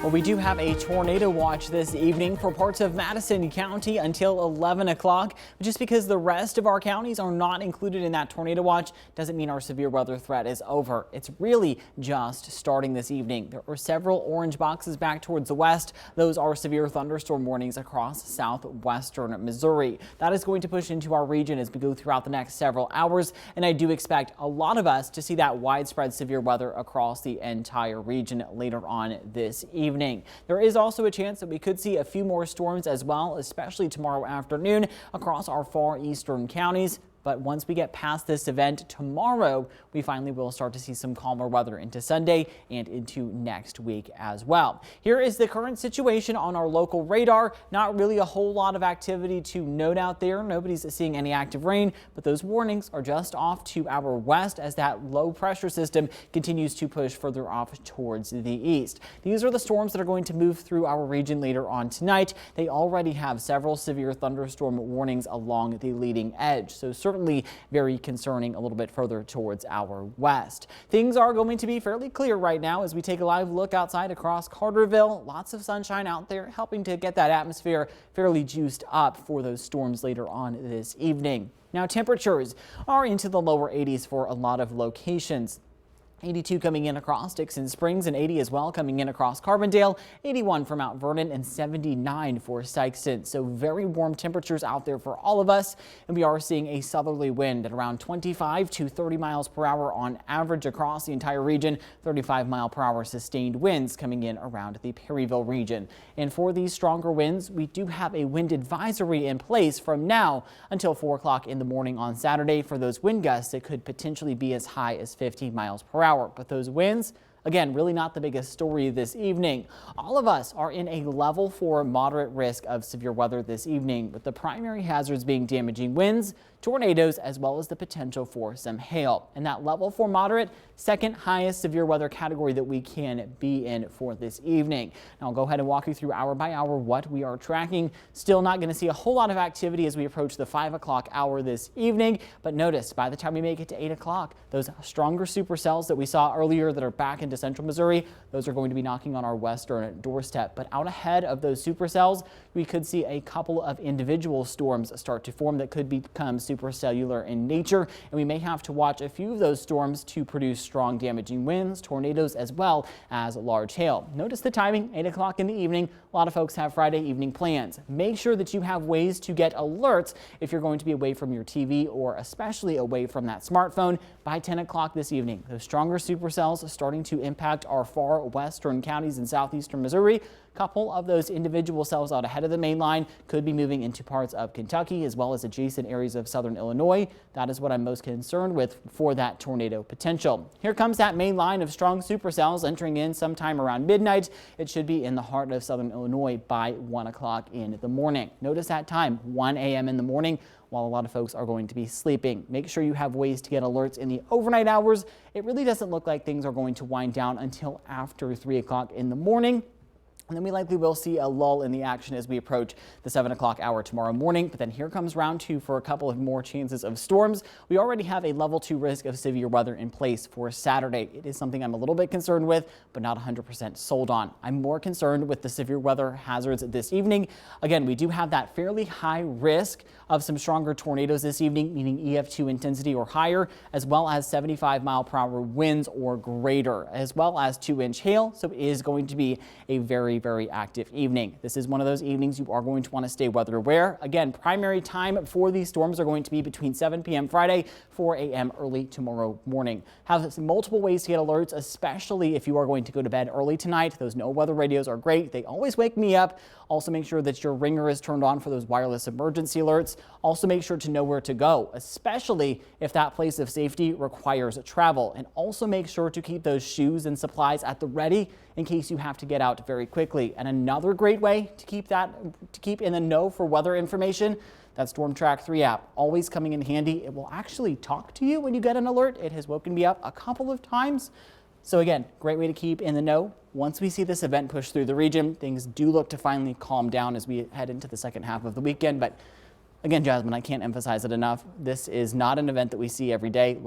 Well, we do have a tornado watch this evening for parts of Madison County until 11 o'clock. Just because the rest of our counties are not included in that tornado watch doesn't mean our severe weather threat is over. It's really just starting this evening. There are several orange boxes back towards the west. Those are severe thunderstorm warnings across southwestern Missouri. That is going to push into our region as we go throughout the next several hours. And I do expect a lot of us to see that widespread severe weather across the entire region later on this evening. There is also a chance that we could see a few more storms as well, especially tomorrow afternoon across our far eastern counties. But once we get past this event tomorrow, we finally will start to see some calmer weather into Sunday and into next week as well. Here is the current situation on our local radar. Not really a whole lot of activity to note out there. Nobody's seeing any active rain, but those warnings are just off to our west as that low pressure system continues to push further off towards the east. These are the storms that are going to move through our region later on tonight. They already have several severe thunderstorm warnings along the leading edge. So certainly very concerning a little bit further towards our west. Things are going to be fairly clear right now as we take a live look outside across Carterville. Lots of sunshine out there helping to get that atmosphere fairly juiced up for those storms later on this evening. Now temperatures are into the lower 80s for a lot of locations. 82 coming in across Dixon Springs and 80 as well coming in across Carbondale, 81 for Mount Vernon and 79 for Sikeston. So very warm temperatures out there for all of us. And we are seeing a southerly wind at around 25 to 30 miles per hour on average across the entire region. 35-mile-per-hour sustained winds coming in around the Perryville region. And for these stronger winds, we do have a wind advisory in place from now until 4 o'clock in the morning on Saturday for those wind gusts that could potentially be as high as 15 miles per hour. But those winds, again, really not the biggest story this evening. All of us are in a level 4 moderate risk of severe weather this evening, with the primary hazards being damaging winds, tornadoes, as well as the potential for some hail. And that level 4 moderate, second highest severe weather category that we can be in for this evening. Now I'll go ahead and walk you through hour by hour what we are tracking. Still not going to see a whole lot of activity as we approach the 5 o'clock hour this evening. But notice by the time we make it to 8 o'clock, those stronger supercells that we saw earlier that are back into central Missouri, those are going to be knocking on our western doorstep. But out ahead of those supercells, we could see a couple of individual storms start to form that could become supercellular in nature, and we may have to watch a few of those storms to produce strong damaging winds, tornadoes, as well as large hail. Notice the timing, 8 o'clock in the evening. A lot of folks have Friday evening plans. Make sure that you have ways to get alerts if you're going to be away from your TV or especially away from that smartphone by 10 o'clock this evening. Those stronger supercells starting to impact our far western counties in southeastern Missouri. Couple of those individual cells out ahead of the main line could be moving into parts of Kentucky as well as adjacent areas of southern Illinois. That is what I'm most concerned with for that tornado potential. Here comes that main line of strong supercells entering in sometime around midnight. It should be in the heart of southern Illinois by 1 o'clock in the morning. Notice that time, 1 a.m. in the morning, while a lot of folks are going to be sleeping. Make sure you have ways to get alerts in the overnight hours. It really doesn't look like things are going to wind down until after 3 o'clock in the morning. And then we likely will see a lull in the action as we approach the 7 o'clock hour tomorrow morning. But then here comes round 2 for a couple of more chances of storms. We already have a level 2 risk of severe weather in place for Saturday. It is something I'm a little bit concerned with, but not 100% sold on. I'm more concerned with the severe weather hazards this evening. Again, we do have that fairly high risk of some stronger tornadoes this evening, meaning EF2 intensity or higher, as well as 75-mile-per-hour winds or greater, as well as 2-inch hail. So it is going to be a very active evening. This is one of those evenings you are going to want to stay weather aware. Again, primary time for these storms are going to be between 7 p.m. Friday, 4 a.m. early tomorrow morning. Have multiple ways to get alerts, especially if you are going to go to bed early tonight. Those no weather radios are great. They always wake me up. Also make sure that your ringer is turned on for those wireless emergency alerts. Also make sure to know where to go, especially if that place of safety requires travel. And also make sure to keep those shoes and supplies at the ready in case you have to get out very quickly. And another great way to keep in the know for weather information, that Storm Track 3 app, always coming in handy. It will actually talk to you when you get an alert. It has woken me up a couple of times. So again, great way to keep in the know. Once we see this event push through the region, things do look to finally calm down as we head into the second half of the weekend. But again, Jasmine, I can't emphasize it enough. This is not an event that we see every day.